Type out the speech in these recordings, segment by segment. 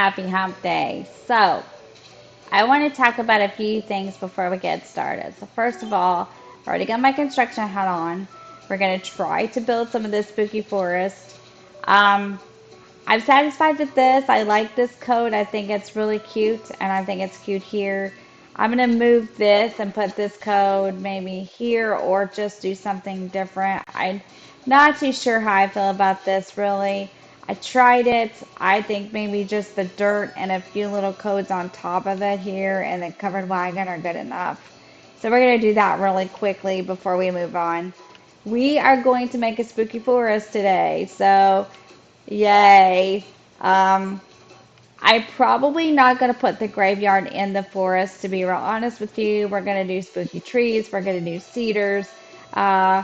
happy hump day. So, I want to talk about a few things before we get started. So, first of all, I've already got my construction hat on. We're going to try to build some of this spooky forest. Um, I'm satisfied with this. I like this coat. I think it's really cute, and I think it's cute here. I'm going to move this and put this code maybe here or just do something different. I'm not too sure how I feel about this really. I tried it. I think maybe just the dirt and a few little codes on top of it here and the covered wagon are good enough. So we're going to do that really quickly before we move on. We are going to make a spooky forest today. So yay. Um, I'm probably not going to put the graveyard in the forest, to be real honest with you. We're going to do spooky trees. We're going to do cedars, uh,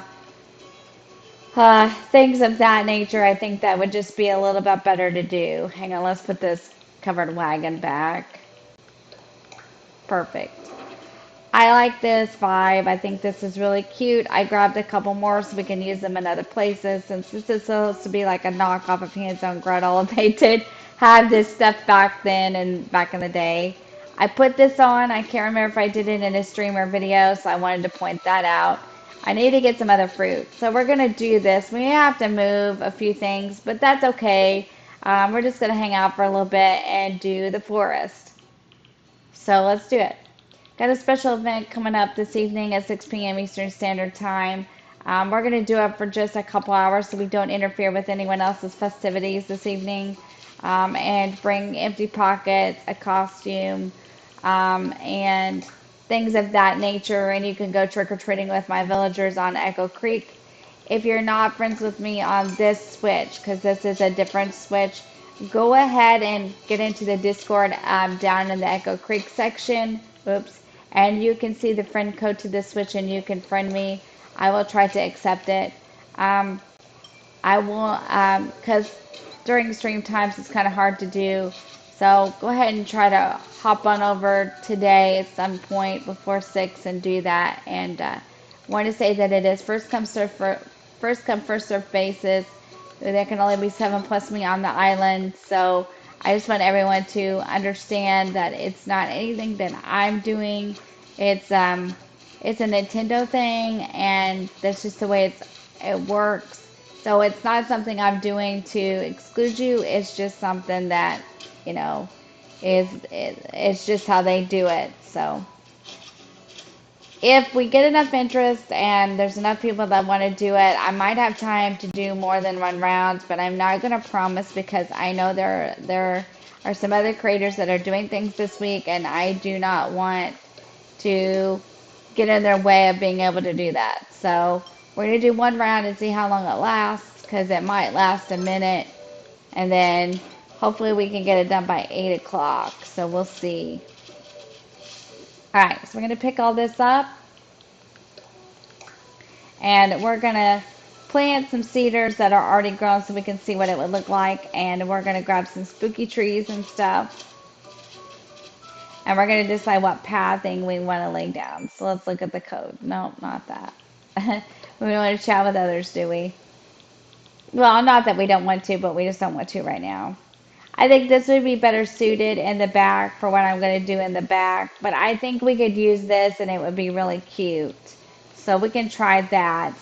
things of that nature. I think that would just be a little bit better to do. Hang on, let's put this covered wagon back. Perfect. I like this vibe. I think this is really cute. I grabbed a couple more so we can use them in other places. Since this is supposed to be like a knockoff of Hands on Gretel, they did have this stuff back then and back in the day. I put this on. I can't remember if I did it in a stream or video, so I wanted to point that out. I need to get some other fruit. So we're going to do this. We have to move a few things, but that's okay. We're just going to hang out for a little bit and do the forest. So let's do it. Got a special event coming up this evening at 6 p.m. Eastern Standard Time. We're going to do it for just a couple hours so we don't interfere with anyone else's festivities this evening. And bring empty pockets, a costume, and things of that nature. And you can go trick or treating with my villagers on Echo Creek. If you're not friends with me on this switch, because this is a different switch, go ahead and get into the Discord down in the Echo Creek section. Oops. And you can see the friend code to this switch and you can friend me. I will try to accept it. Um, I will, because during stream times it's kind of hard to do. So go ahead and try to hop on over today at some point before 6 and do that. And want to say that it is first come first serve basis. There can only be 7 plus me on the island. So I just want everyone to understand that it's not anything that I'm doing. It's a Nintendo thing, and that's just the way it works. So it's not something I'm doing to exclude you. It's just something that, you know, it's just how they do it. So if we get enough interest and there's enough people that want to do it, I might have time to do more than one round, but I'm not going to promise because I know there are some other creators that are doing things this week, and I do not want to get in their way of being able to do that. So we're going to do one round and see how long it lasts because it might last a minute, and then hopefully we can get it done by 8 o'clock. So we'll see. All right, so we're going to pick all this up, and we're going to plant some cedars that are already grown so we can see what it would look like, and we're going to grab some spooky trees and stuff, and we're going to decide what pathing we want to lay down. So let's look at the code. No, not that. We don't want to chat with others, do we? Well, not that we don't want to, but we just don't want to right now. I think this would be better suited in the back for what I'm going to do in the back, but I think we could use this and it would be really cute. So we can try that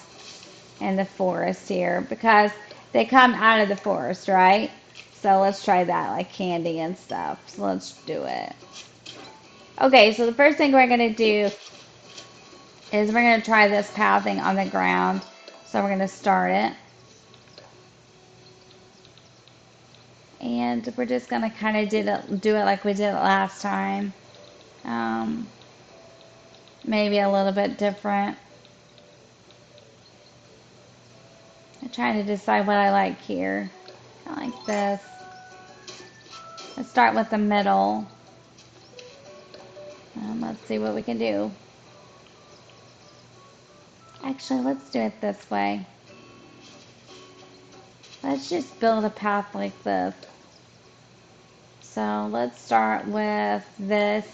in the forest here because they come out of the forest, right? So let's try that, like candy and stuff. So let's do it. Okay, so the first thing we're going to do is we're going to try this pathing on the ground. So we're going to start it. And we're just going to kind of do it like we did it last time. Maybe a little bit different. I'm trying to decide what I like here. I like this. Let's start with the middle. Let's see what we can do. Actually, let's do it this way. Let's just build a path like this. So let's start with this.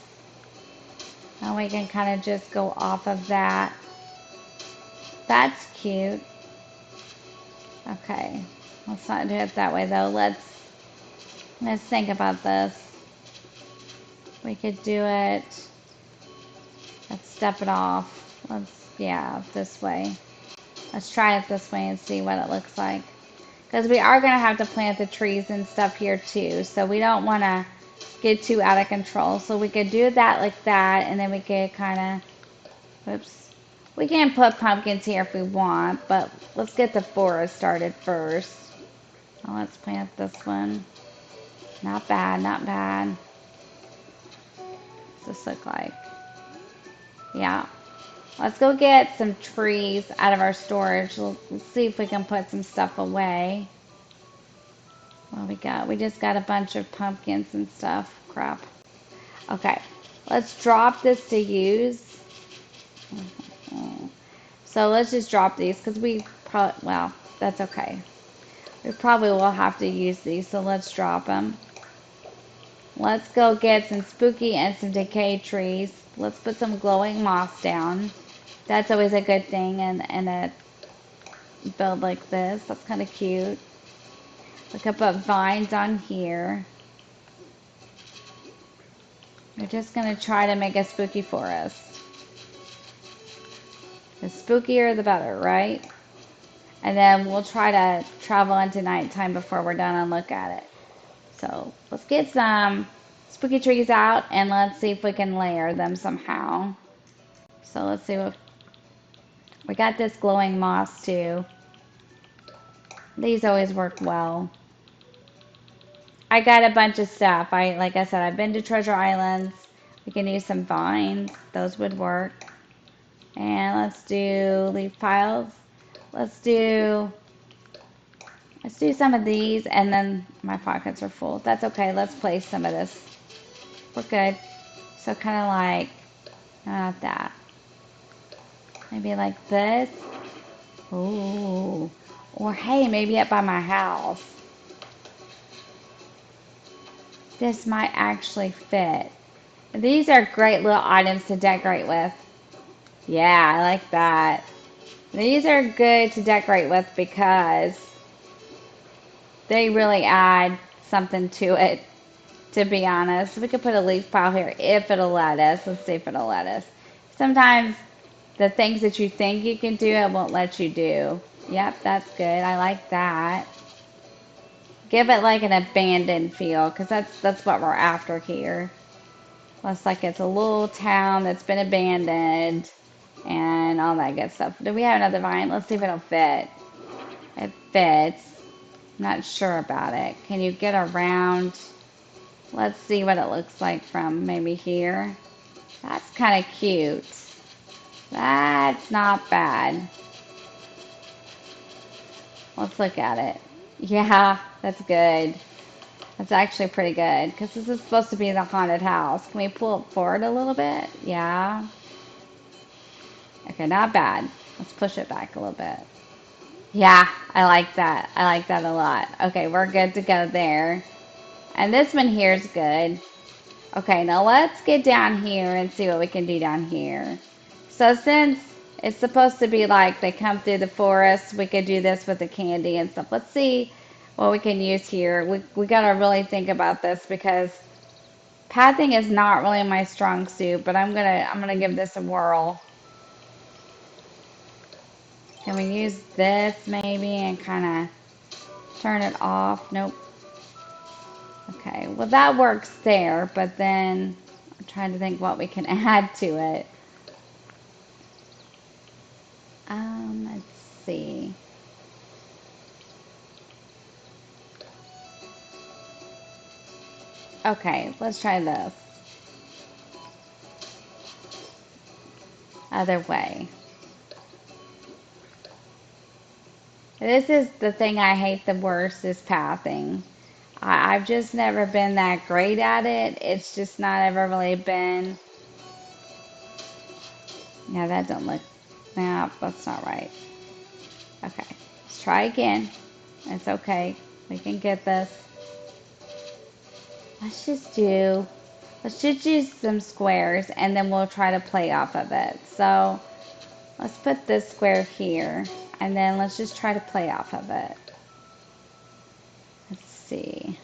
And we can kind of just go off of that. That's cute. Okay. Let's not do it that way though. Let's Let's think about this. We could do it. Let's step it off. Yeah, this way. Let's try it this way and see what it looks like. Because we are going to have to plant the trees and stuff here too. So we don't want to get too out of control. So we could do that like that. And then we could kind of, whoops. We can put pumpkins here if we want. But let's get the forest started first. Oh, let's plant this one. Not bad, not bad. What's this look like? Yeah. Let's go get some trees out of our storage. Let's see if we can put some stuff away. What we got? We just got a bunch of pumpkins and stuff. Crap. Okay. Let's drop this to use. So let's just drop these because we probably, well, that's okay. We probably will have to use these, so let's drop them. Let's go get some spooky and some decay trees. Let's put some glowing moss down. That's always a good thing in a build like this. That's kind of cute. We could put vines on here. We're just going to try to make a spooky forest. The spookier the better, right? And then we'll try to travel into nighttime before we're done and look at it. So let's get some spooky trees out and let's see if we can layer them somehow. So let's see what we got. This glowing moss too. These always work well. I got a bunch of stuff. Like I said, I've been to Treasure Islands. We can use some vines. Those would work. And let's do leaf piles. Let's do some of these, and then my pockets are full. That's okay. Let's place some of this. We're good. So kind of like, not that. Maybe like this. Ooh. Or hey, maybe up by my house. This might actually fit. These are great little items to decorate with. Yeah, I like that. These are good to decorate with because they really add something to it, to be honest. We could put a leaf pile here if it'll let us. Let's see if it'll let us. Sometimes the things that you think you can do, it won't let you do. Yep, that's good. I like that. Give it like an abandoned feel because that's what we're after here. Looks like it's a little town that's been abandoned and all that good stuff. Do we have another vine? Let's see if it'll fit. It fits. I'm not sure about it. Can you get around? Let's see what it looks like from maybe here. That's kind of cute. That's not bad. Let's look at it. Yeah, that's good. That's actually pretty good because this is supposed to be the haunted house. Can we pull it forward a little bit? Yeah. Okay, not bad. Let's push it back a little bit. Yeah, I like that. I like that a lot. Okay, we're good to go there. And this one here is good. Okay, now let's get down here and see what we can do down here. So since it's supposed to be like they come through the forest, we could do this with the candy and stuff. Let's see what we can use here. We gotta really think about this because pathing is not really my strong suit, but I'm gonna give this a whirl. Can we use this maybe and kind of turn it off? Nope. Okay, well that works there, but then I'm trying to think what we can add to it. Let's see. Okay, let's try this. Other way. This is the thing I hate the worst is pathing. I've just never been that great at it. It's just not ever really been. Yeah, that don't look. Nah, that's not right. Okay, let's try again. It's okay. We can get this. Let's just do. Let's just use some squares and then we'll try to play off of it. So let's put this square here and then let's just try to play off of it. Let's see.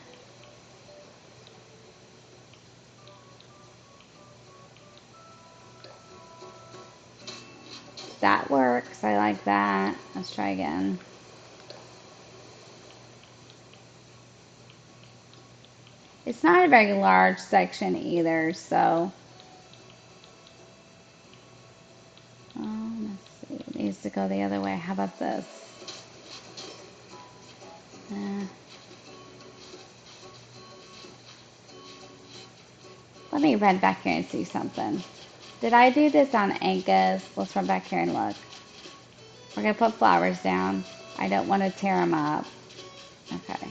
That works. I like that. Let's try again. It's not a very large section either, so let's see. It needs to go the other way. How about this? Uh, Let me run back here and see something. Did I do this on Angus? Let's run back here and look. We're going to put flowers down. I don't want to tear them up. Okay.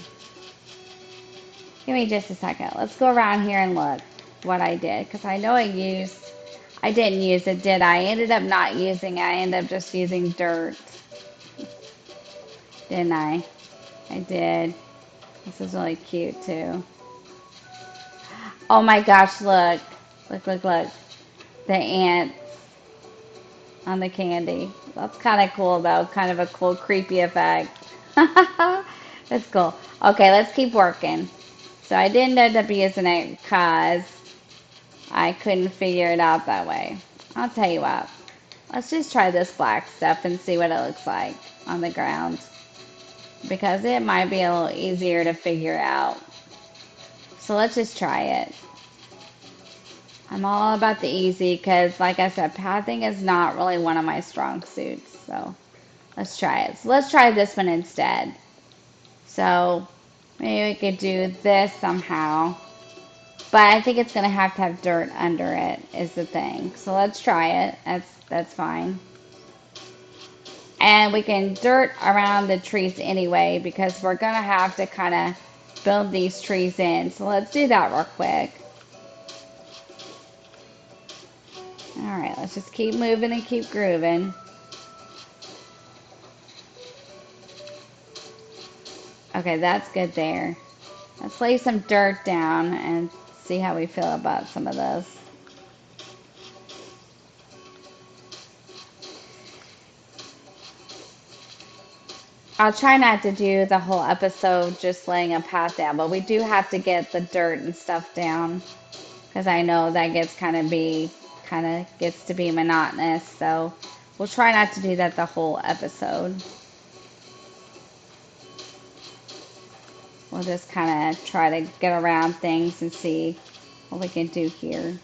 Give me just a second. Let's go around here and look what I did. Because I know I didn't use it, did I? I ended up not using it. I ended up just using dirt. Didn't I? I did. This is really cute too. Oh my gosh, look. Look, look, look. The ants on the candy. That's kind of cool though. Kind of a cool, creepy effect. That's cool. Okay, let's keep working. So I didn't end up using it because I couldn't figure it out that way. I'll tell you what. Let's just try this black stuff and see what it looks like on the ground. Because it might be a little easier to figure out. So let's just try it. I'm all about the easy because, like I said, pathing is not really one of my strong suits. So let's try it. So let's try this one instead. So maybe we could do this somehow. But I think it's going to have dirt under it is the thing. So let's try it. That's fine. And we can dirt around the trees anyway because we're going to have to kind of build these trees in. So let's do that real quick. All right, let's just keep moving and keep grooving. Okay, that's good there. Let's lay some dirt down and see how we feel about some of this. I'll try not to do the whole episode just laying a path down, but we do have to get the dirt and stuff down because I know that kind of gets to be monotonous. So we'll try not to do that the whole episode. We'll just kind of try to get around things and see what we can do here.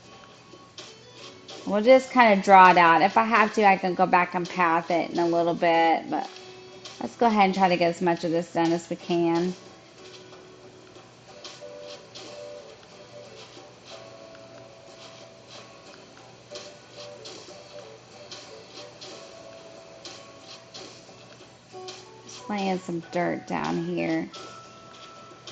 We'll just kind of draw it out. If I have to, I can go back and path it in a little bit, but let's go ahead and try to get as much of this done as we can. Just laying some dirt down here.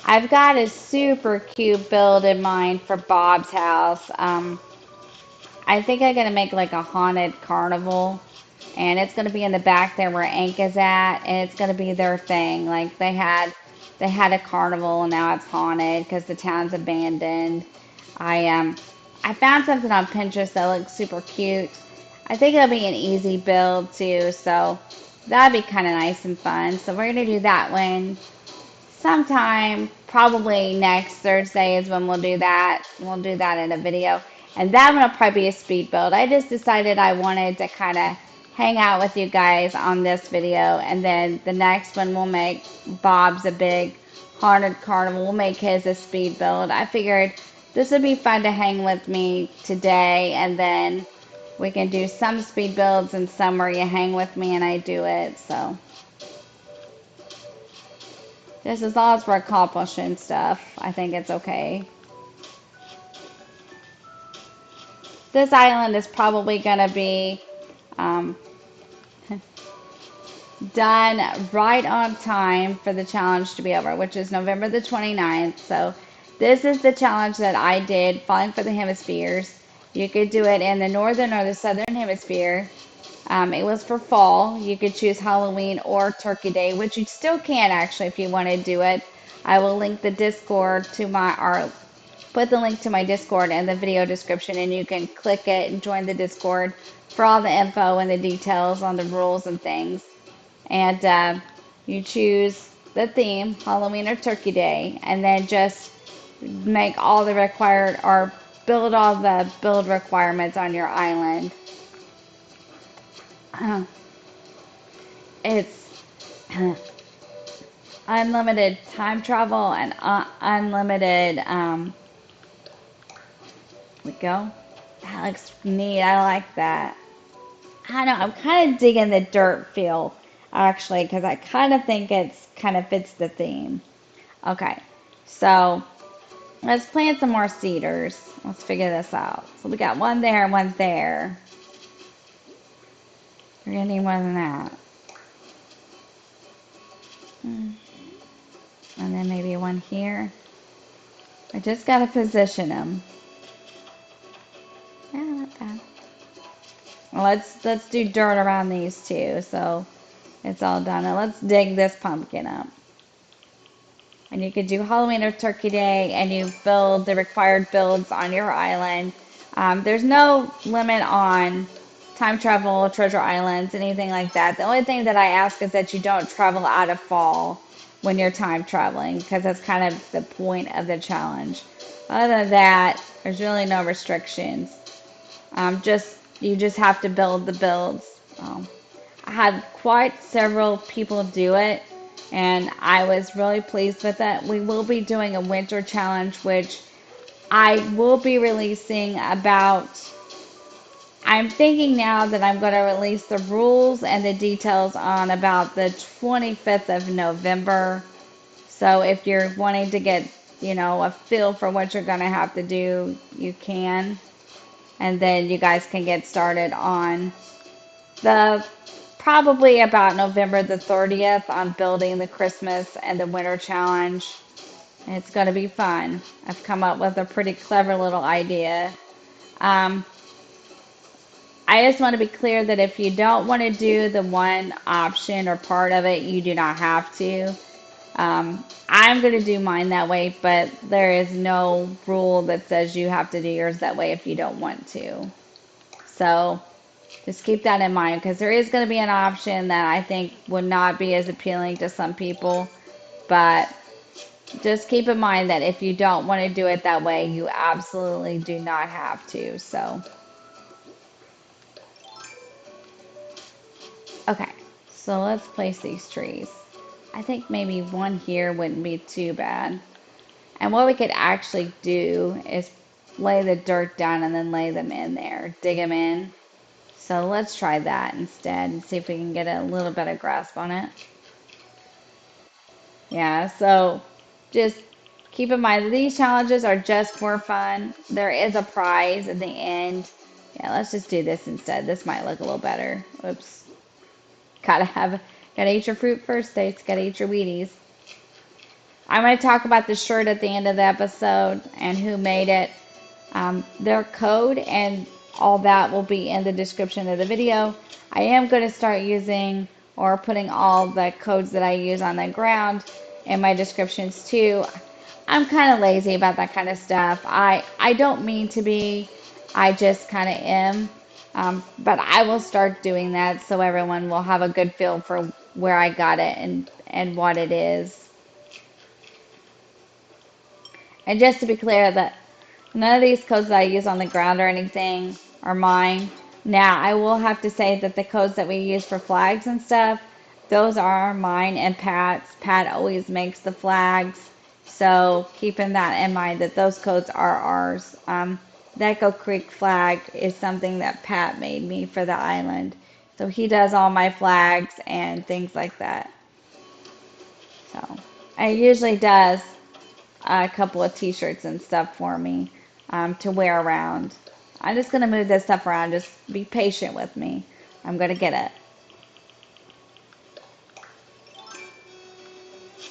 I've got a super cute build in mind for Bob's house. I think I'm gonna make like a haunted carnival, and it's gonna be in the back there where Ank is at, and it's gonna be their thing. Like they had a carnival, and now it's haunted because the town's abandoned. I found something on Pinterest that looks super cute. I think it'll be an easy build too, so that'd be kind of nice and fun. So we're gonna do that one sometime. Probably next Thursday is when we'll do that. We'll do that in a video. And that one will probably be a speed build. I just decided I wanted to kind of hang out with you guys on this video. And then the next one we'll make Bob's a big haunted carnival. We'll make his a speed build. I figured this would be fun to hang with me today. And then we can do some speed builds and some where you hang with me and I do it. So just as long as we're accomplishing stuff, I think it's okay. This island is probably going to be done right on time for the challenge to be over, which is November the 29th. So this is the challenge that I did, Falling for the Hemispheres. You could do it in the northern or the southern hemisphere. It was for fall. You could choose Halloween or Turkey Day, which you still can actually if you want to do it. I will link the Discord to or put the link to my Discord in the video description, and you can click it and join the Discord for all the info and the details on the rules and things. And you choose the theme, Halloween or Turkey Day, and then just make all the required or build all the build requirements on your island. It's unlimited time travel and unlimited, we go. That looks neat. I like that. I don't know. I'm kind of digging the dirt feel, actually, because I kind of think it's kind of fits the theme. Okay, so let's plant some more cedars. Let's figure this out. So we got one there and one there. We're gonna need more than that. And then maybe one here. I just gotta position them. Yeah, not bad. Well, let's do dirt around these two, so it's all done. And let's dig this pumpkin up. And you could do Halloween or Turkey Day, and you build the required builds on your island. There's no limit on time travel, treasure islands, anything like that. The only thing that I ask is that you don't travel out of fall when you're time traveling, because that's kind of the point of the challenge. Other than that, there's really no restrictions. Just you just have to build the builds. I had quite several people do it, and I was really pleased with it. We will be doing a winter challenge, which I will be releasing about. I'm thinking now that I'm going to release the rules and the details on about the 25th of November. So if you're wanting to get, a feel for what you're going to have to do, you can. And then you guys can get started on the probably about November the 30th on building the Christmas and the winter challenge. It's going to be fun. I've come up with a pretty clever little idea. Um, I just want to be clear that if you don't want to do the one option or part of it, you do not have to. I'm going to do mine that way, but there is no rule that says you have to do yours that way if you don't want to. So just keep that in mind because there is going to be an option that I think would not be as appealing to some people. But just keep in mind that if you don't want to do it that way, you absolutely do not have to. So, okay, so let's place these trees. I think maybe one here wouldn't be too bad. And what we could actually do is lay the dirt down and then lay them in there, dig them in. So let's try that instead and see if we can get a little bit of grasp on it. Yeah, so just keep in mind that these challenges are just for fun. There is a prize at the end. Yeah, let's just do this instead. This might look a little better. Oops. Gotta eat your fruit first, Stace. Gotta eat your Wheaties. I'm going to talk about the shirt at the end of the episode and who made it. Their code and all that will be in the description of the video. I am going to start using or putting all the codes that I use on the ground in my descriptions too. I'm kind of lazy about that kind of stuff. I don't mean to be. I just kind of am. But I will start doing that so everyone will have a good feel for where I got it and what it is. And just to be clear that none of these codes that I use on the ground or anything are mine. Now, I will have to say that the codes that we use for flags and stuff, those are mine and Pat's. Pat always makes the flags. So keeping that in mind that those codes are ours. The Echo Creek flag is something that Pat made me for the island. So he does all my flags and things like that. So, and he usually does a couple of t-shirts and stuff for me to wear around. I'm just going to move this stuff around. Just be patient with me. I'm going to get it.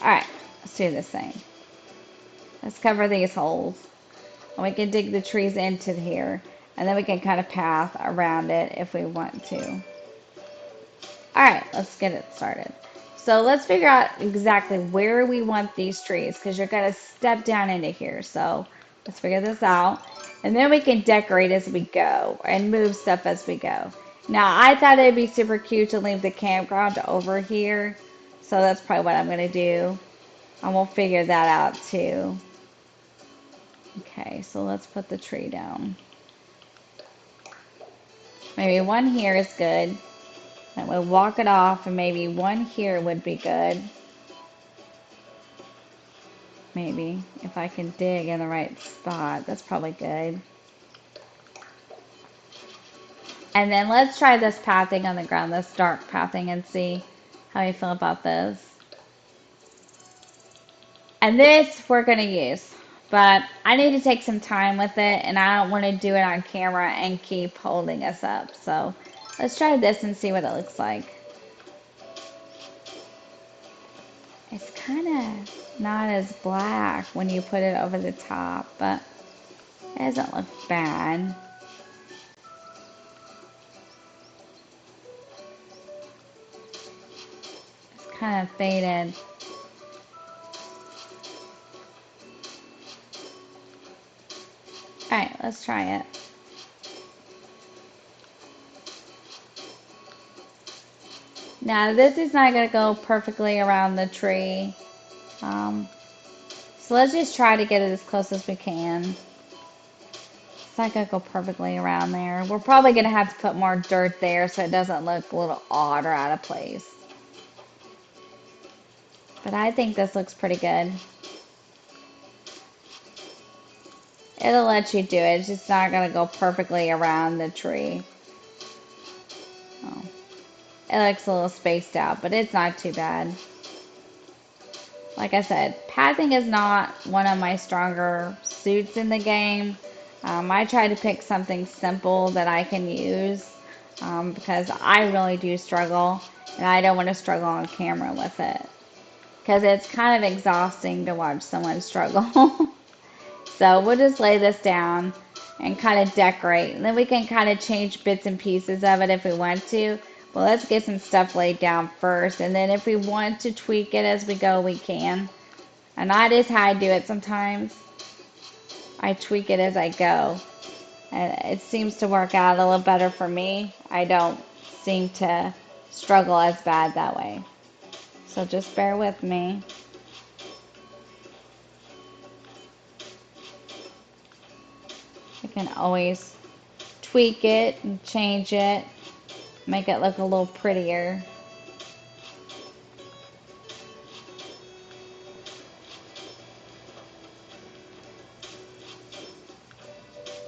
All right, let's do this thing. Let's cover these holes. And we can dig the trees into here. And then we can kind of path around it if we want to. All right, let's get it started. So let's figure out exactly where we want these trees because you're going to step down into here. So let's figure this out. And then we can decorate as we go and move stuff as we go. Now, I thought it'd be super cute to leave the campground over here. So that's probably what I'm going to do. And we'll figure that out too. Okay, so let's put the tree down. Maybe one here is good. And we'll walk it off, and maybe one here would be good. Maybe, if I can dig in the right spot. That's probably good. And then let's try this pathing on the ground, this dark pathing, and see how you feel about this. And this we're going to use, but I need to take some time with it, and I don't want to do it on camera and keep holding us up. So let's try this and see what it looks like. It's kind of not as black when you put it over the top, but it doesn't look bad. It's kind of faded. All right, let's try it. Now, this is not going to go perfectly around the tree. Um, so let's just try to get it as close as we can. It's not going to go perfectly around there. We're probably going to have to put more dirt there so it doesn't look a little odd or out of place. But I think this looks pretty good. It'll let you do it. It's just not going to go perfectly around the tree. Oh. It looks a little spaced out, but it's not too bad. Like I said, pathing is not one of my stronger suits in the game. I try to pick something simple that I can use because I really do struggle, and I don't want to struggle on camera with it because it's kind of exhausting to watch someone struggle. So we'll just lay this down and kind of decorate, and then we can kind of change bits and pieces of it if we want to. Well, let's get some stuff laid down first, and then if we want to tweak it as we go, we can. And that is how I do it sometimes. I tweak it as I go. And it seems to work out a little better for me. I don't seem to struggle as bad that way. So just bear with me. I can always tweak it and change it, make it look a little prettier.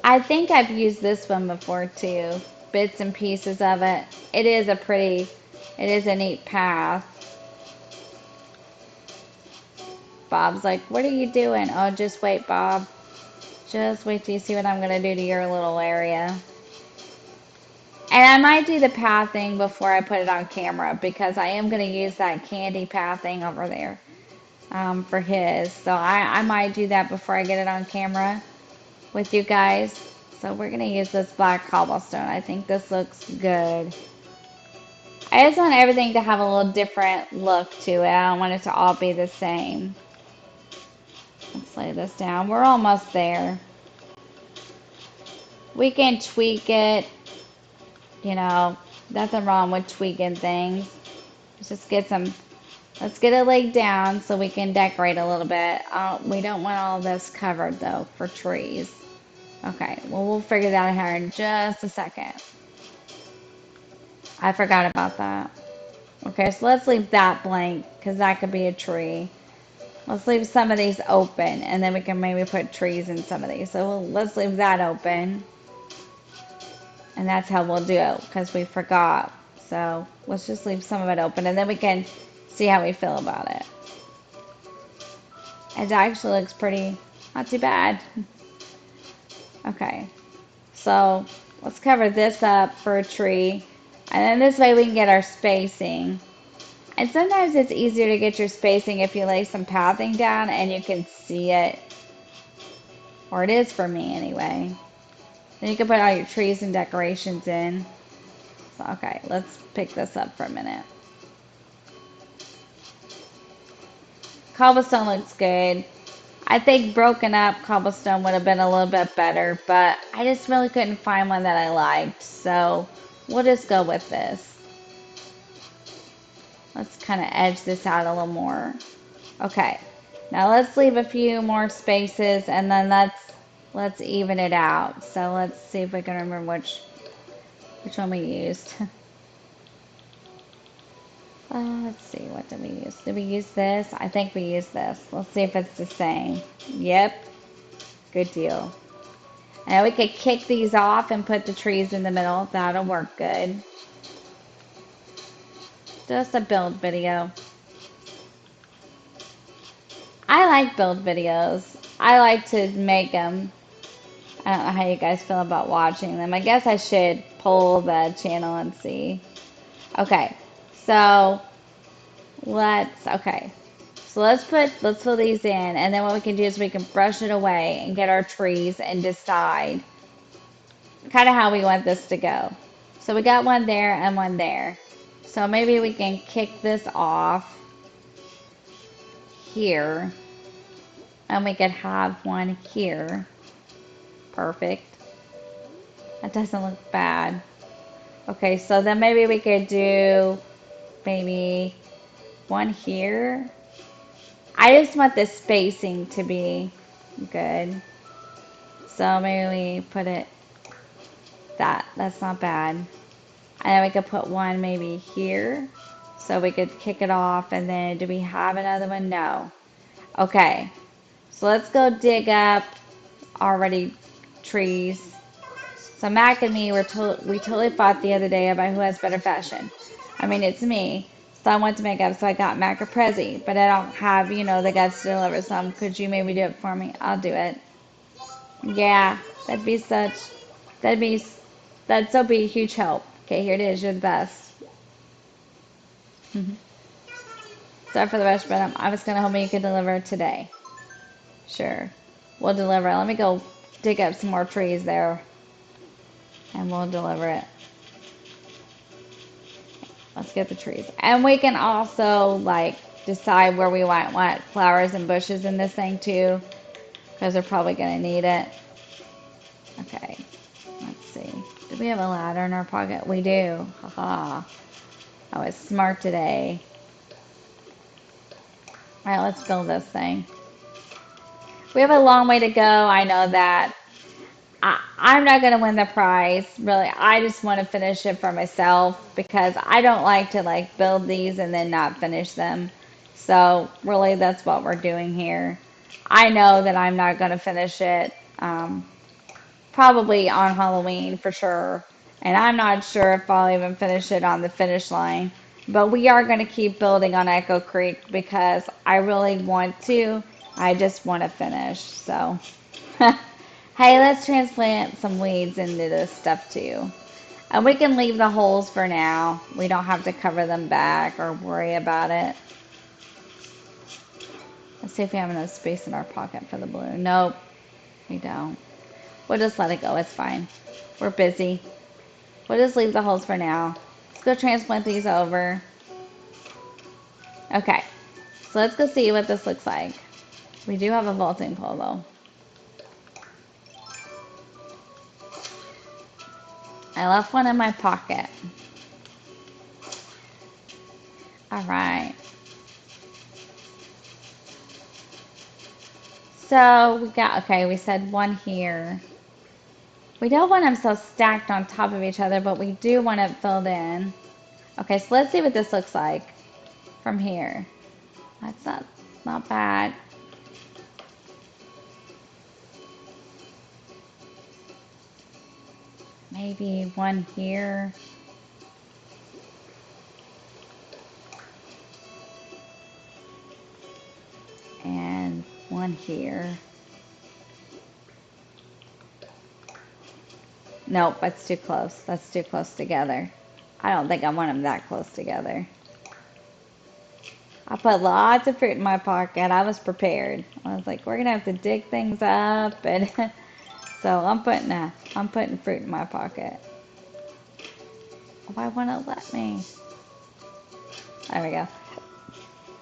I think I've used this one before too, bits and pieces of it. It is a neat path. Bob's like, what are you doing? Oh, just wait, Bob. Just wait till you see what I'm going to do to your little area. And I might do the pathing before I put it on camera because I am going to use that candy pathing over there for his. So I might do that before I get it on camera with you guys. So we're going to use this black cobblestone. I think this looks good. I just want everything to have a little different look to it. I don't want it to all be the same. Let's lay this down. We're almost there. We can tweak it. You know, nothing wrong with tweaking things. Let's get it laid down so we can decorate a little bit. We don't want all this covered though for trees. Okay, well, we'll figure that out here in just a second. I forgot about that. Okay, so let's leave that blank because that could be a tree. Let's leave some of these open and then we can maybe put trees in some of these. So let's leave that open. And that's how we'll do it because we forgot. So let's just leave some of it open and then we can see how we feel about it. It actually looks pretty, not too bad. Okay, so let's cover this up for a tree. And then this way we can get our spacing. And sometimes it's easier to get your spacing if you lay some pathing down and you can see it. Or it is for me anyway. Then you can put all your trees and decorations in. So, okay, let's pick this up for a minute. Cobblestone looks good. I think broken up cobblestone would have been a little bit better, but I just really couldn't find one that I liked. So we'll just go with this. Let's kind of edge this out a little more. Okay, now let's leave a few more spaces and then let's even it out. So let's see if we can remember which one we used. Let's see, what did we use? Did we use this? I think we used this. Let's see if it's the same. Yep, good deal. And we could kick these off and put the trees in the middle. That'll work good. Just a build video. I like build videos. I like to make them. I don't know how you guys feel about watching them. I guess I should poll the channel and see. Okay, so okay. So let's fill these in, and then what we can do is we can brush it away and get our trees and decide kind of how we want this to go. So we got one there and one there. So maybe we can kick this off here, and we could have one here. Perfect. That doesn't look bad. Okay, so then maybe we could do maybe one here. I just want the spacing to be good. So maybe we put it that's not bad. And then we could put one maybe here. So we could kick it off, and then do we have another one? No. Okay. So let's go dig up already trees. So Mac and me we totally fought the other day about who has better fashion. I mean, it's me. So I went to make up, so I got Mac a Prezi, but I don't have, the guts to deliver some. Could you maybe do it for me? I'll do it. Yeah, that'd be, that'd so be a huge help. Okay, here it is. You're the best. Sorry for the rush, but I was gonna hope you could deliver today. Sure, we'll deliver. Let me go dig up some more trees there, and we'll deliver it. Let's get the trees. And we can also like decide where we want flowers and bushes in this thing too, because we're probably gonna need it. Okay, let's see. Do we have a ladder in our pocket? We do. Haha. I was smart today. All right, let's build this thing. We have a long way to go. I know that. I'm not going to win the prize, really. I just want to finish it for myself because I don't like to like build these and then not finish them. So really, that's what we're doing here. I know that I'm not going to finish it. Probably on Halloween for sure. And I'm not sure if I'll even finish it on the finish line. But we are going to keep building on Echo Creek because I really want to. I just want to finish. So, hey, let's transplant some weeds into this stuff too. And we can leave the holes for now. We don't have to cover them back or worry about it. Let's see if we have enough space in our pocket for the blue. Nope, we don't. We'll just let it go. It's fine. We're busy. We'll just leave the holes for now. Let's go transplant these over. Okay. So let's go see what this looks like. We do have a vaulting pole though. I left one in my pocket. All right. So we got, okay, we said one here. We don't want them so stacked on top of each other, but we do want it filled in. Okay, so let's see what this looks like from here. That's not bad. Maybe one here. And one here. Nope, that's too close. That's too close together. I don't think I want them that close together. I put lots of fruit in my pocket. I was prepared. I was like, we're gonna have to dig things up, and so I'm putting fruit in my pocket. Why won't it let me? There we go.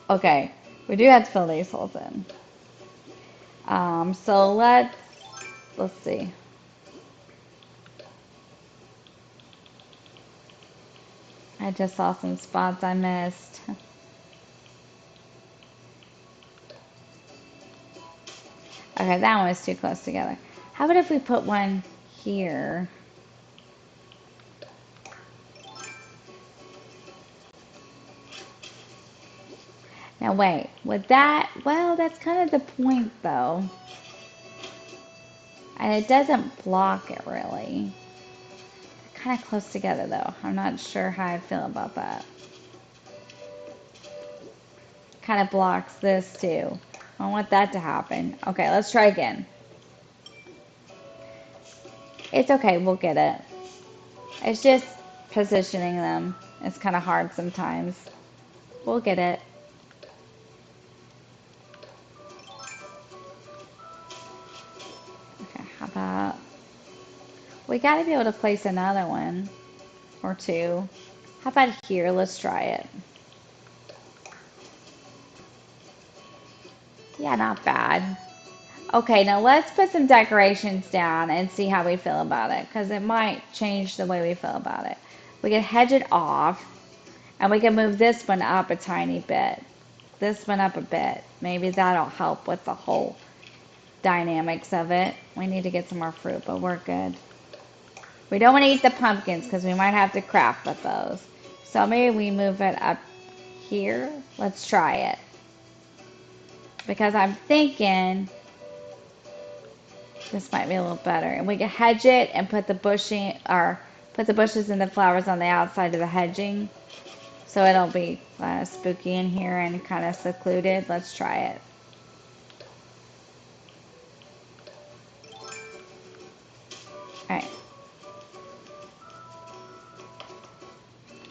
Okay, we do have to fill these holes in. So let's see. I just saw some spots I missed. Okay, that one was too close together. How about if we put one here? Now wait, with that, well, that's kind of the point though. And it doesn't block it really. Kind of close together though. I'm not sure how I feel about that. Kind of blocks this too. I don't want that to happen. Okay, let's try again. It's okay, we'll get it. It's just positioning them. It's kind of hard sometimes. We'll get it. Okay, how about... We gotta be able to place another one or two. How about here? Let's try it. Yeah, not bad. Okay, now let's put some decorations down and see how we feel about it, because it might change the way we feel about it. We can hedge it off, and we can move this one up a tiny bit. This one up a bit. Maybe that'll help with the whole dynamics of it. We need to get some more fruit, but we're good. We don't want to eat the pumpkins, because we might have to craft with those. So maybe we move it up here. Let's try it. Because I'm thinking... This might be a little better. And we can hedge it and put the bushing or put the bushes and the flowers on the outside of the hedging. So it'll be spooky in here and kind of secluded. Let's try it. Alright.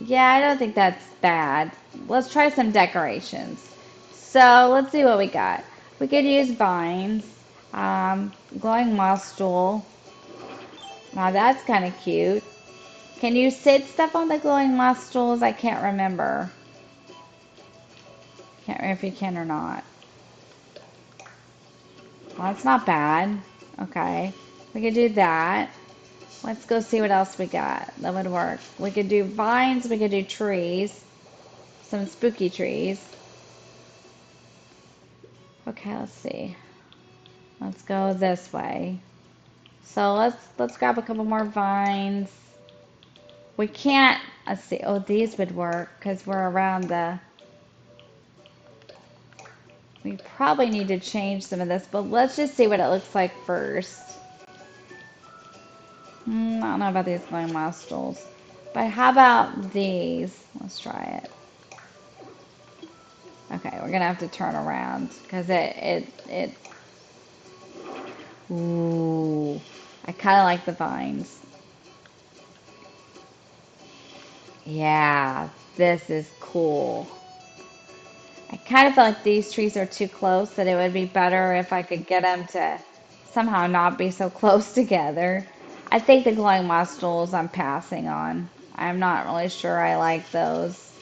Yeah, I don't think that's bad. Let's try some decorations. So let's see what we got. We could use vines. Glowing moss jewel. Now that's kind of cute. Can you sit stuff on the glowing moss jewels? I can't remember. Can't remember if you can or not. Well, that's not bad. Okay. We could do that. Let's go see what else we got. That would work. We could do vines. We could do trees. Some spooky trees. Okay, let's see. Let's go this way. So let's grab a couple more vines. We can't, let's see. Oh, these would work because we're around the... We probably need to change some of this, but let's just see what it looks like first. I don't know about these glowing moss jewels. But how about these? Let's try it. Okay, we're gonna have to turn around because it. Ooh, I kind of like the vines. Yeah, this is cool. I kind of feel like these trees are too close, that it would be better if I could get them to somehow not be so close together. I think the glowing moss jewels I'm passing on. I'm not really sure I like those.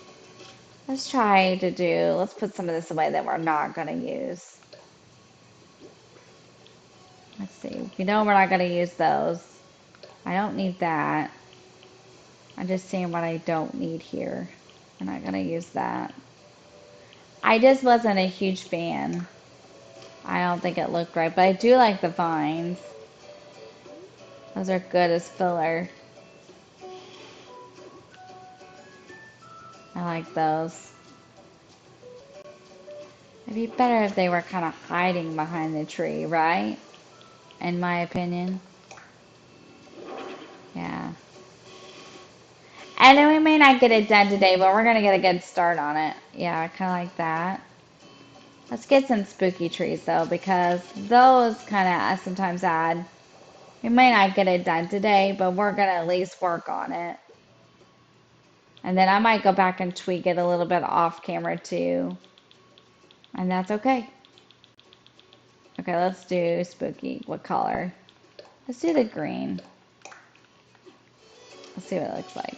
Let's try to do, let's put some of this away that we're not going to use. Let's see. We know we're not going to use those. I don't need that. I'm just seeing what I don't need here. We're not going to use that. I just wasn't a huge fan. I don't think it looked right, but I do like the vines. Those are good as filler. I like those. It'd be better if they were kind of hiding behind the tree, right? In my opinion. Yeah. And then we may not get it done today, but we're going to get a good start on it. Yeah, I kind of like that. Let's get some spooky trees, though, because those kind of sometimes add. We may not get it done today, but we're going to at least work on it. And then I might go back and tweak it a little bit off camera, too. And that's okay. Okay, let's do spooky. What color? Let's do the green. Let's see what it looks like.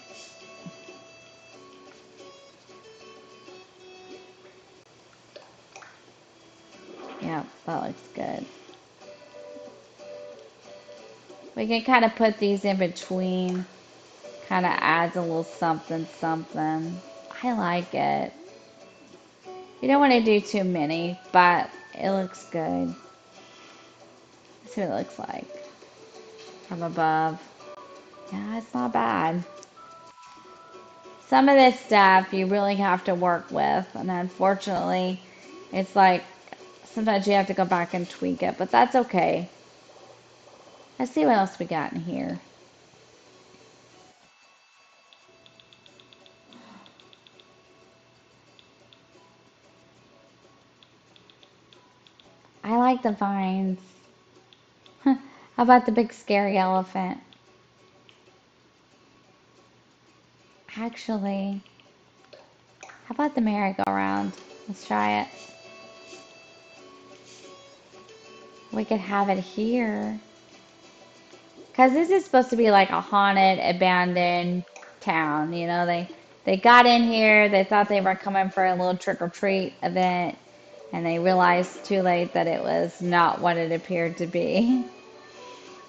Yeah, that looks good. We can kind of put these in between. Kind of adds a little something, something. I like it. You don't want to do too many, but it looks good. Let's see what it looks like from above. Yeah, it's not bad. Some of this stuff you really have to work with, and unfortunately, it's like sometimes you have to go back and tweak it, but that's okay. Let's see what else we got in here. I like the vines. How about the big scary elephant? Actually, how about the merry-go-round? Let's try it. We could have it here. Because this is supposed to be like a haunted, abandoned town. You know, they got in here, they thought they were coming for a little trick-or-treat event, and they realized too late that it was not what it appeared to be.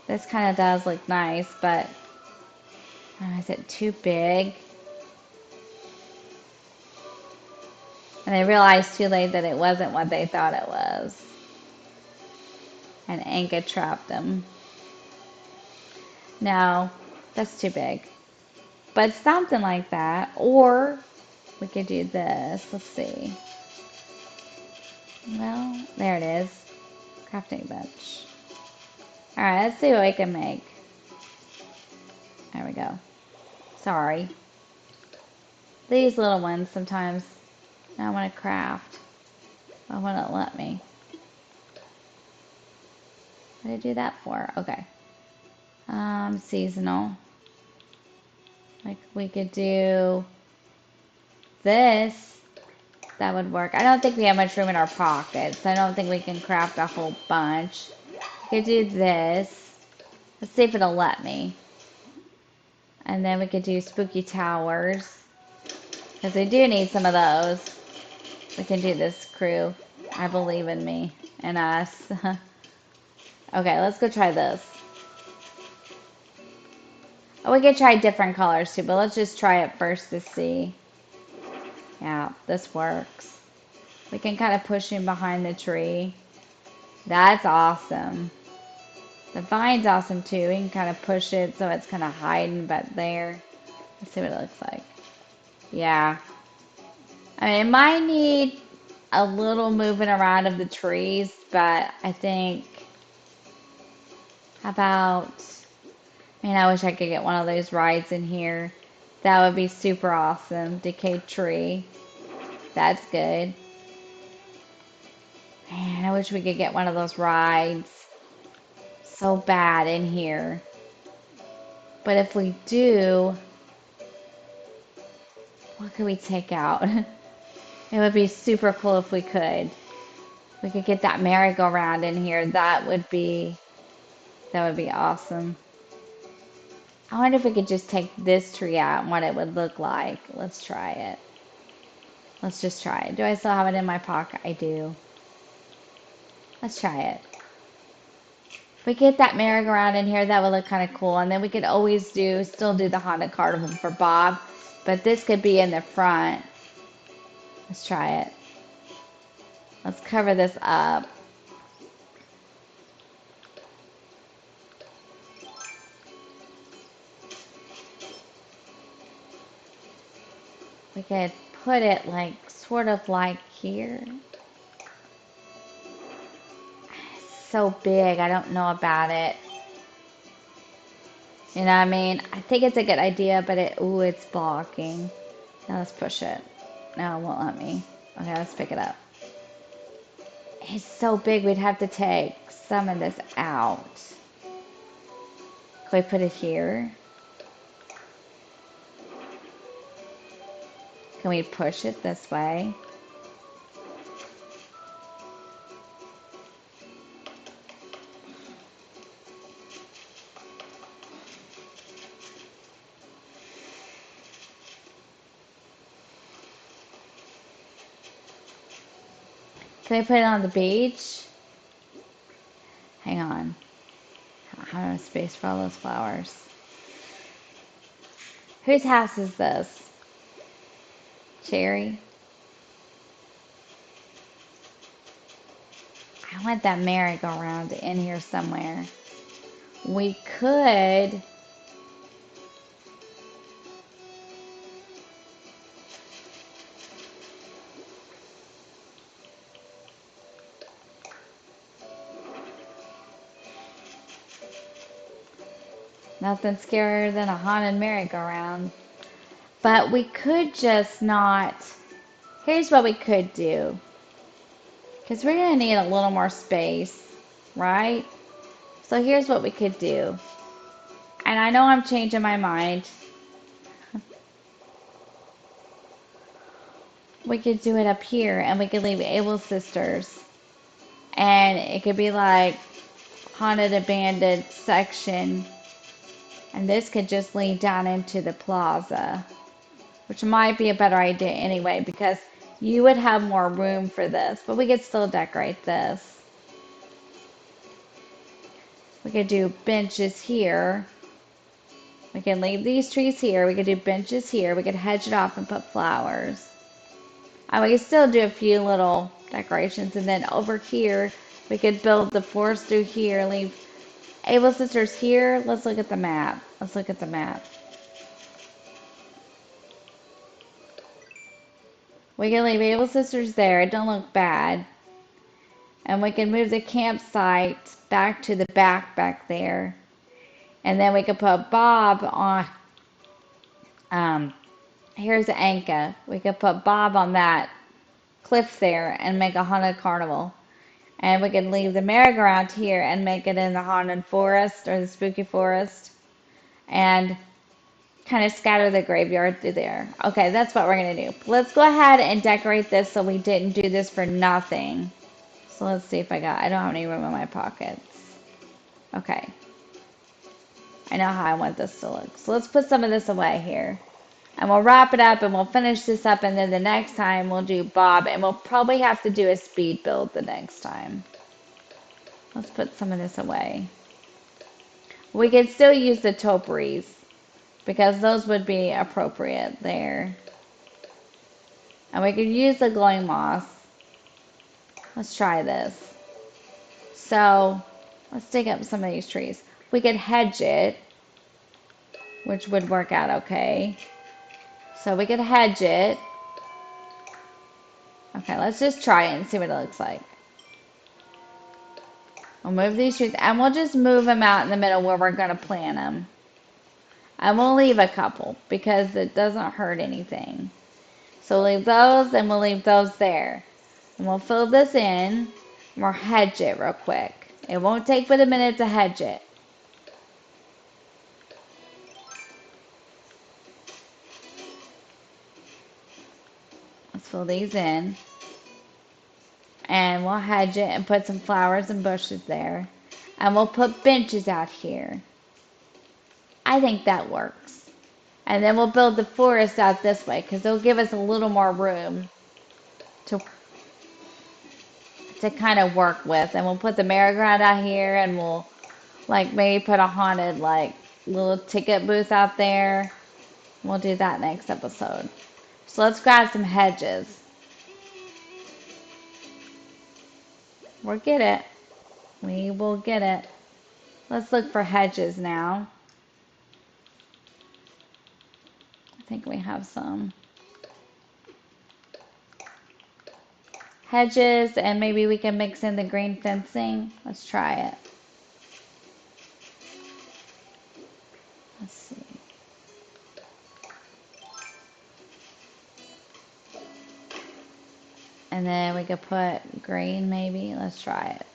This kind of does look nice, but is it too big? And they realized too late that it wasn't what they thought it was. And Anka trapped them. No, that's too big. But something like that. Or we could do this. Let's see. Well, there it is. Crafting bench. Alright, let's see what we can make. There we go. Sorry. These little ones sometimes I want to craft. Why won't it let me? What did I do that for? Okay. Seasonal. Like we could do this. That would work. I don't think we have much room in our pockets. I don't think we can craft a whole bunch. We could do this. Let's see if it'll let me. And then we could do spooky towers. Because we do need some of those. We can do this, crew. I believe in me and us. Okay, let's go try this. Oh, we could try different colors too, but let's just try it first to see. Yeah, this works. We can kind of push him behind the tree. That's awesome. The vine's awesome too. We can kind of push it so it's kind of hiding back there. Let's see what it looks like. Yeah. I mean, it might need a little moving around of the trees, but I think, how about, man, I wish I could get one of those rides in here. That would be super awesome. Decayed tree. That's good. Man, I wish we could get one of those rides. So bad in here. But if we do, what could we take out? It would be super cool if we could. We could get that merry-go-round in here. That would be awesome. I wonder if we could just take this tree out and what it would look like. Let's try it. Let's just try it. Do I still have it in my pocket? I do. Let's try it. If we get that merry-go-round in here, that would look kind of cool. And then we could always still do the haunted carnival for Bob. But this could be in the front. Let's try it. Let's cover this up. We could put it like sort of like here. It's so big, I don't know about it. You know what I mean? I think it's a good idea, but it's blocking. Now let's push it. No, it won't let me. Okay, let's pick it up. It's so big, we'd have to take some of this out. Can we put it here? Can we push it this way? Can I put it on the beach? Hang on. I don't have enough space for all those flowers. Whose house is this? Cherry? I want that merry-go-round in here somewhere. We could Nothing scarier than a haunted merry-go-round. But we could just not. Here's what we could do. Because we're going to need a little more space, right? So here's what we could do. And I know I'm changing my mind. We could do it up here and we could leave Able Sisters. And it could be like haunted abandoned section. And this could just lead down into the plaza. Which might be a better idea anyway because you would have more room for this. But we could still decorate this. We could do benches here. We can leave these trees here. We could do benches here. We could hedge it off and put flowers. And we could still do a few little decorations. And then over here, we could build the forest through here. Leave Able Sisters here. Let's look at the map. Let's look at the map. We can leave Able Sisters there. It don't look bad. And we can move the campsite back to the back there. And then we could put Bob on, here's Anka. We could put Bob on that cliff there and make a haunted carnival. And we could leave the merry-go-round here and make it in the haunted forest or the spooky forest. And kind of scatter the graveyard through there. Okay, that's what we're going to do. Let's go ahead and decorate this so we didn't do this for nothing. So let's see if I don't have any room in my pockets. Okay. I know how I want this to look. So let's put some of this away here. And we'll wrap it up and we'll finish this up. And then the next time we'll do Bob. And we'll probably have to do a speed build the next time. Let's put some of this away. We can still use the topiaries. Because those would be appropriate there. And we could use the glowing moss. Let's try this. So, let's dig up some of these trees. We could hedge it, which would work out okay. So we could hedge it. Okay, let's just try it and see what it looks like. We'll move these trees, and we'll just move them out in the middle where we're going to plant them. And we'll leave a couple, because it doesn't hurt anything. So we'll leave those, and we'll leave those there. And we'll fill this in, and we'll hedge it real quick. It won't take but a minute to hedge it. Let's fill these in. And we'll hedge it and put some flowers and bushes there. And we'll put benches out here. I think that works. And then we'll build the forest out this way because it'll give us a little more room to kind of work with. And we'll put the merry-go-round out here and we'll like maybe put a haunted like little ticket booth out there. We'll do that next episode. So let's grab some hedges. We'll get it. We will get it. Let's look for hedges now. I think we have some. Hedges, and maybe we can mix in the green fencing. Let's try it. Let's see. And then we could put green maybe. Let's try it.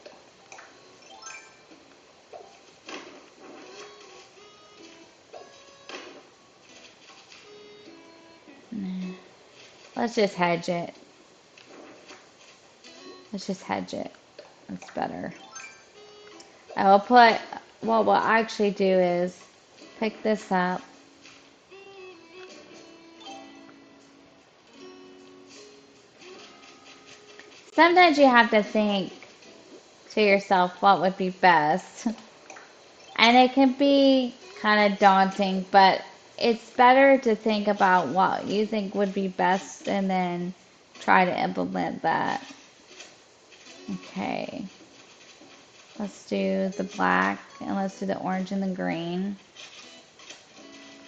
Let's just hedge it. Let's just hedge it. That's better. I will put, what we'll actually do is pick this up. Sometimes you have to think to yourself what would be best. And it can be kind of daunting, but it's better to think about what you think would be best and then try to implement that. Okay. Let's do the black and let's do the orange and the green.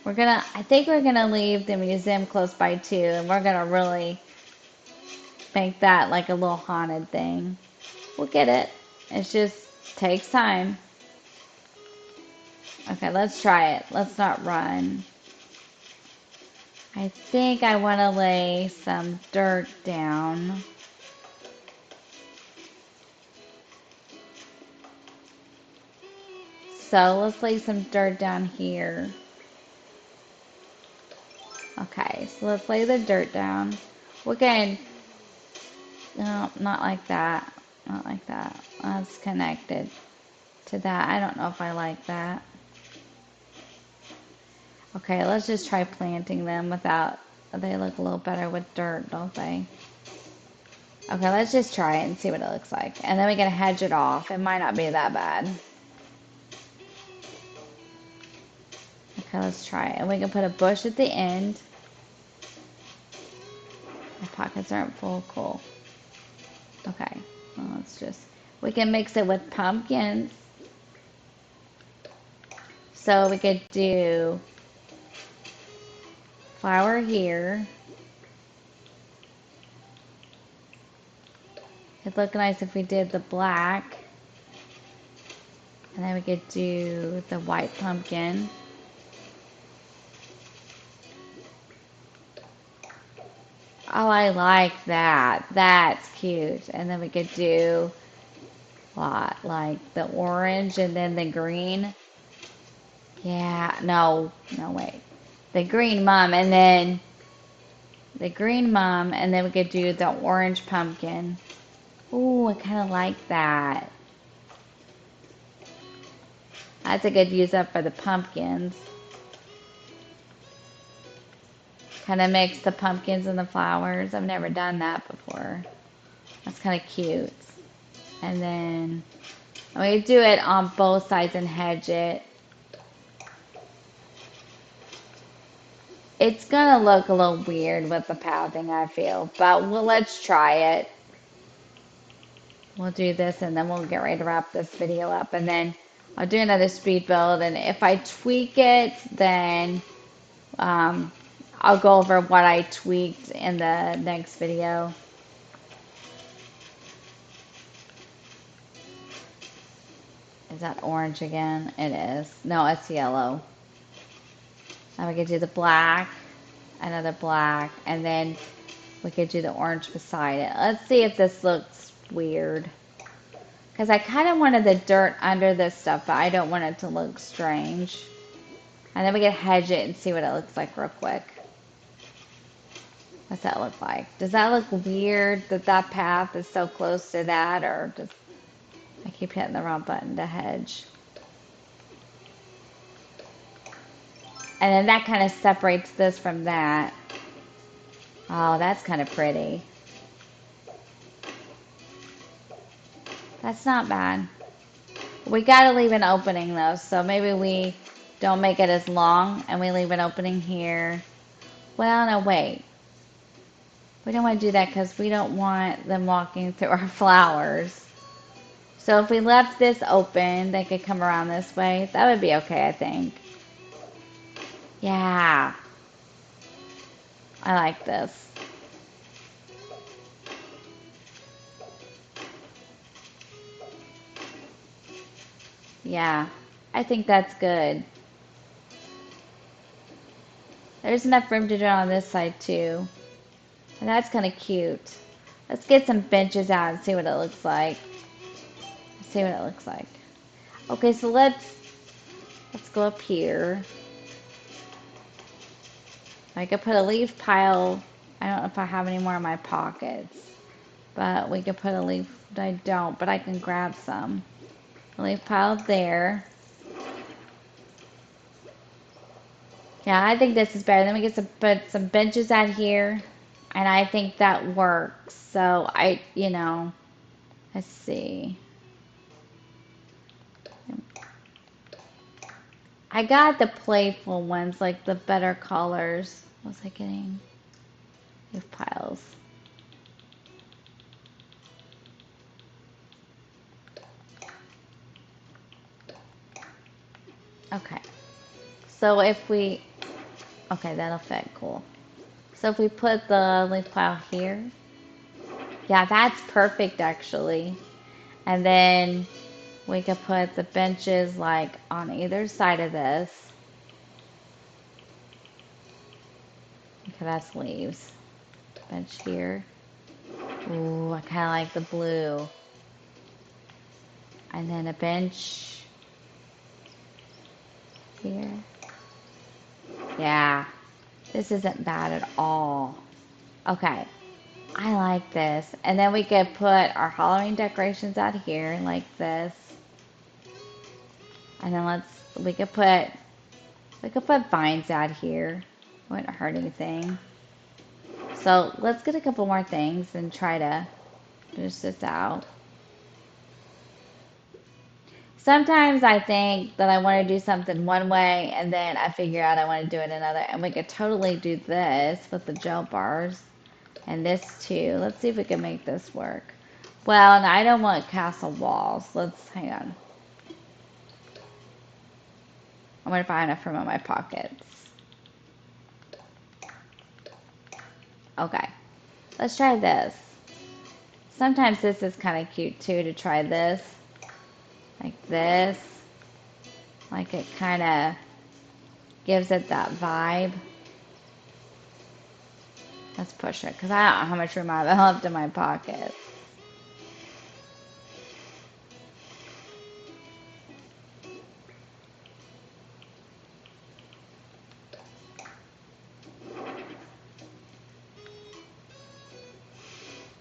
I think we're gonna leave the museum close by too, and we're gonna really make that like a little haunted thing. We'll get it. It just takes time. Okay, let's try it. Let's not run. I think I want to lay some dirt down. So let's lay some dirt down here. Okay, so let's lay the dirt down. We're going, no, not like that. Not like that. That's connected to that. I don't know if I like that. Okay, let's just try planting them without, they look a little better with dirt, don't they? Okay, let's just try it and see what it looks like. And then we can hedge it off. It might not be that bad. Okay, let's try it. And we can put a bush at the end. My pockets aren't full. Cool. Okay, well, let's just, we can mix it with pumpkins. So we could do flower here. It'd look nice if we did the black. And then we could do the white pumpkin. Oh, I like that. That's cute. And then we could do what, like the orange and then the green. Yeah, no, no, wait. The green mom and then the green mom and then we could do the orange pumpkin. Ooh, I kind of like that. That's a good use up for the pumpkins. Kind of mix the pumpkins and the flowers. I've never done that before. That's kind of cute. And then we do it on both sides and hedge it. It's gonna look a little weird with the pathing, I feel, but let's try it. We'll do this and then we'll get ready to wrap this video up, and then I'll do another speed build, and if I tweak it, then I'll go over what I tweaked in the next video. Is that orange again? It is. No, it's yellow. Now we could do the black, another black, and then we could do the orange beside it. Let's see if this looks weird. Because I kind of wanted the dirt under this stuff, but I don't want it to look strange. And then we can hedge it and see what it looks like real quick. What's that look like? Does that look weird that that path is so close to that? Or does I keep hitting the wrong button to hedge? And then that kind of separates this from that. Oh, that's kind of pretty. That's not bad. We gotta leave an opening though, so maybe we don't make it as long and we leave an opening here. Well, no, wait. We don't want to do that because we don't want them walking through our flowers. So if we left this open, they could come around this way. That would be okay, I think. Yeah. I like this. Yeah. I think that's good. There's enough room to do it on this side too. And that's kind of cute. Let's get some benches out and see what it looks like. See what it looks like. Okay, so let's go up here. I could put a leaf pile. I don't know if I have any more in my pockets, but we could put a leaf. I don't, but I can grab some. A leaf pile there. Yeah, I think this is better. Then we get to put some benches out here, and I think that works. So let's see. I got the playful ones, like the better colors. What was I getting? Leaf piles. Okay. So if we, okay, that'll fit, cool. So if we put the leaf pile here, yeah, that's perfect actually. And then We could put the benches like on either side of this. Okay, that's leaves. Bench here. Ooh, I kind of like the blue. And then a bench here. Yeah, this isn't bad at all. Okay, I like this. And then we could put our Halloween decorations out here like this. And then we could put vines out here. Wouldn't hurt anything. So let's get a couple more things and try to finish this out. Sometimes I think that I want to do something one way and then I figure out I want to do it another. And we could totally do this with the gel bars and this too. Let's see if we can make this work. Well, and I don't want castle walls. Let's hang on. I'm going to find enough room in my pockets. Okay, let's try this. Sometimes this is kind of cute too to try this. Like this. Like it kind of gives it that vibe. Let's push it because I don't know how much room I have left in my pocket.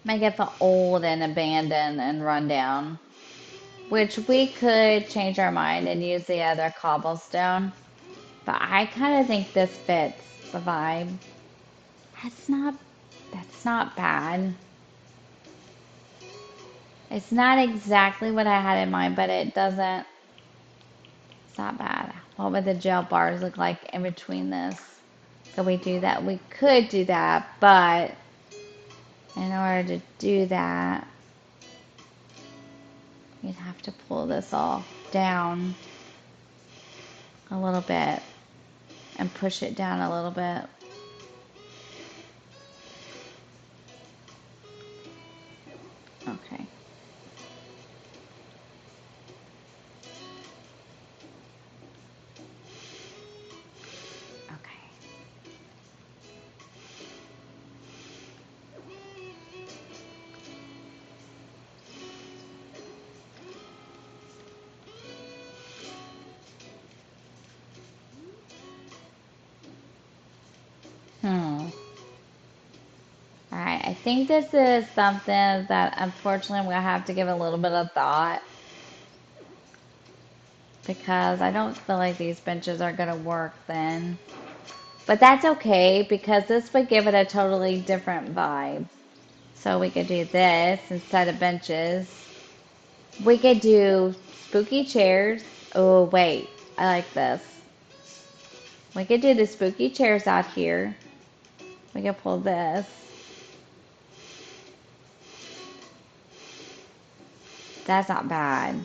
Make it feel old and abandoned and run down. Which we could change our mind and use the other cobblestone. But I kind of think this fits the vibe. That's not that's not bad. It's not exactly what I had in mind, but it's not bad. What would the gel bars look like in between this? Could we do that? We could do that, but in order to do that, you'd have to pull this all down a little bit and push it down a little bit. Okay. Okay. Hmm. All right. I think this is something that unfortunately I'm going to have to give a little bit of thought because I don't feel like these benches are going to work then. But that's okay because this would give it a totally different vibe. So we could do this instead of benches. We could do spooky chairs. Oh, wait. I like this. We could do the spooky chairs out here. We could pull this. That's not bad.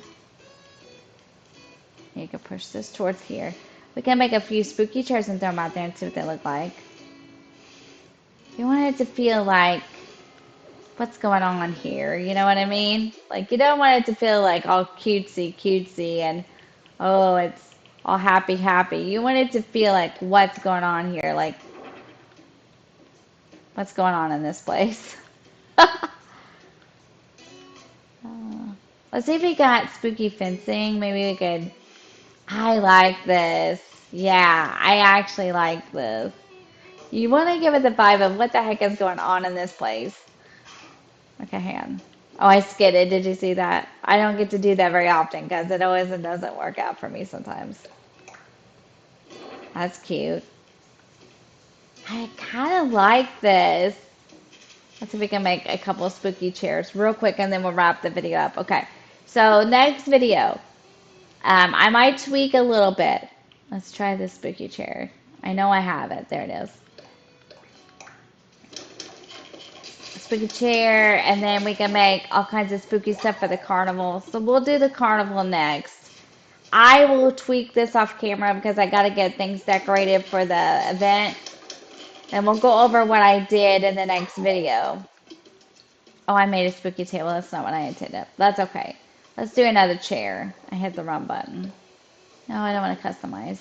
You could push this towards here. We can make a few spooky chairs and throw them out there and see what they look like. You want it to feel like what's going on here? You know what I mean? Like you don't want it to feel like all cutesy, cutesy and oh, it's all happy, happy. You want it to feel like what's going on here? Like what's going on in this place? Let's see if we got spooky fencing. Maybe we could. I like this. Yeah, I actually like this. You want to give it the vibe of what the heck is going on in this place. Okay, hang on. Oh, I skidded. Did you see that? I don't get to do that very often because it always doesn't work out for me sometimes. That's cute. I kind of like this. Let's see if we can make a couple of spooky chairs real quick and then we'll wrap the video up. Okay, so next video, I might tweak a little bit. Let's try this spooky chair. I know I have it. There it is. Spooky chair, and then we can make all kinds of spooky stuff for the carnival. So we'll do the carnival next. I will tweak this off camera because I got to get things decorated for the event. And we'll go over what I did in the next video. Oh, I made a spooky table. That's not what I intended. That's okay. Let's do another chair. I hit the wrong button. No, I don't want to customize.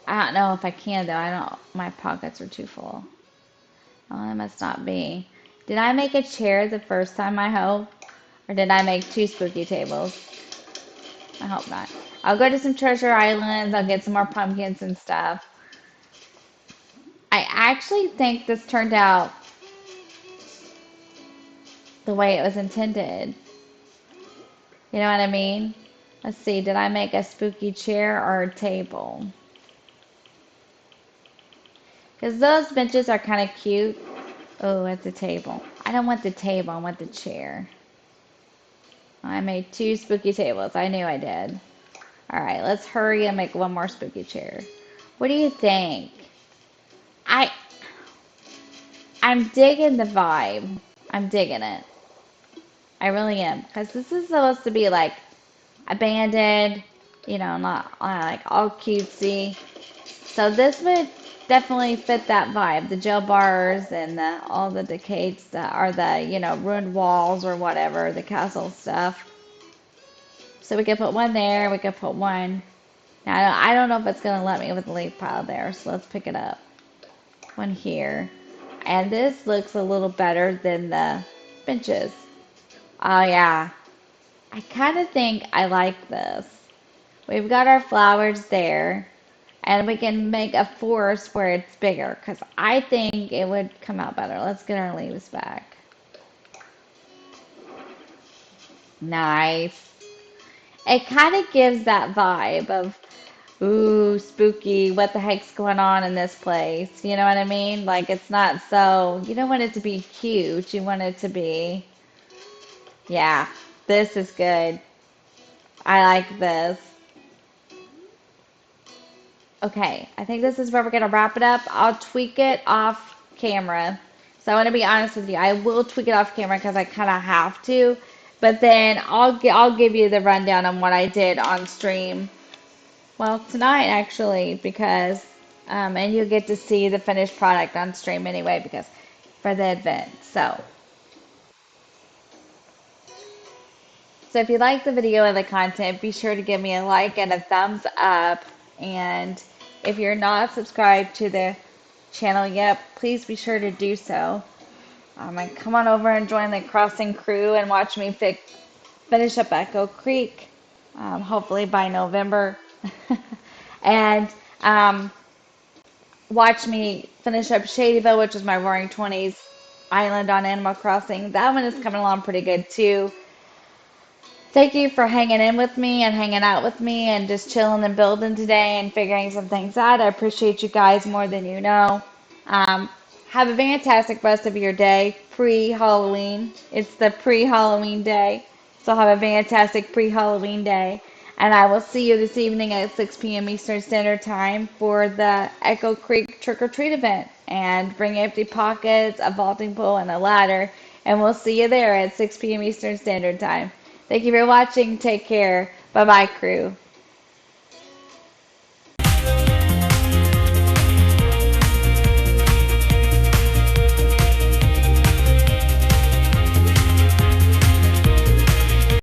I don't know if I can though. I don't. My pockets are too full. Oh, that must not be. Did I make a chair the first time, I hope? Or did I make two spooky tables? I hope not. I'll go to some treasure islands. I'll get some more pumpkins and stuff. I actually think this turned out the way it was intended. You know what I mean? Let's see. Did I make a spooky chair or a table? Because those benches are kind of cute. Oh, it's a table. I don't want the table. I want the chair. I made two spooky tables. I knew I did. All right, let's hurry and make one more spooky chair. What do you think? I I'm digging the vibe. I'm digging it. I really am. Because this is supposed to be like abandoned, you know, not like all cutesy. So this would definitely fit that vibe. The jail bars and all the decayed stuff, or the, ruined walls or whatever, the castle stuff. So we could put one there. We could put one. Now, I don't know if it's going to let me with the leaf pile there. So let's pick it up. One here. And this looks a little better than the benches. Oh, yeah. I kind of think I like this. We've got our flowers there. And we can make a forest where it's bigger. Because I think it would come out better. Let's get our leaves back. Nice. It kind of gives that vibe of, ooh, spooky, what the heck's going on in this place? You know what I mean? Like, it's not so, you don't want it to be cute. You want it to be, yeah, this is good. I like this. Okay, I think this is where we're going to wrap it up. I'll tweak it off camera. So I want to be honest with you. I will tweak it off camera because I kind of have to. But then I'll give you the rundown on what I did on stream. Well, tonight actually, because and you'll get to see the finished product on stream anyway, because for the event. So if you like the video and the content, be sure to give me a like and a thumbs up. And if you're not subscribed to the channel yet, please be sure to do so. And come on over and join the Crossing crew and watch me finish up Echo Creek, hopefully by November. And watch me finish up Shadyville, which is my Roaring Twenties island on Animal Crossing. That one is coming along pretty good too. Thank you for hanging in with me and hanging out with me and just chilling and building today and figuring some things out. I appreciate you guys more than you know. Have a fantastic rest of your day pre-Halloween. It's the pre-Halloween day. So have a fantastic pre-Halloween day. And I will see you this evening at 6 p.m. Eastern Standard Time for the Echo Creek Trick or Treat event. And bring empty pockets, a vaulting pole, and a ladder. And we'll see you there at 6 p.m. Eastern Standard Time. Thank you for watching. Take care. Bye bye, crew.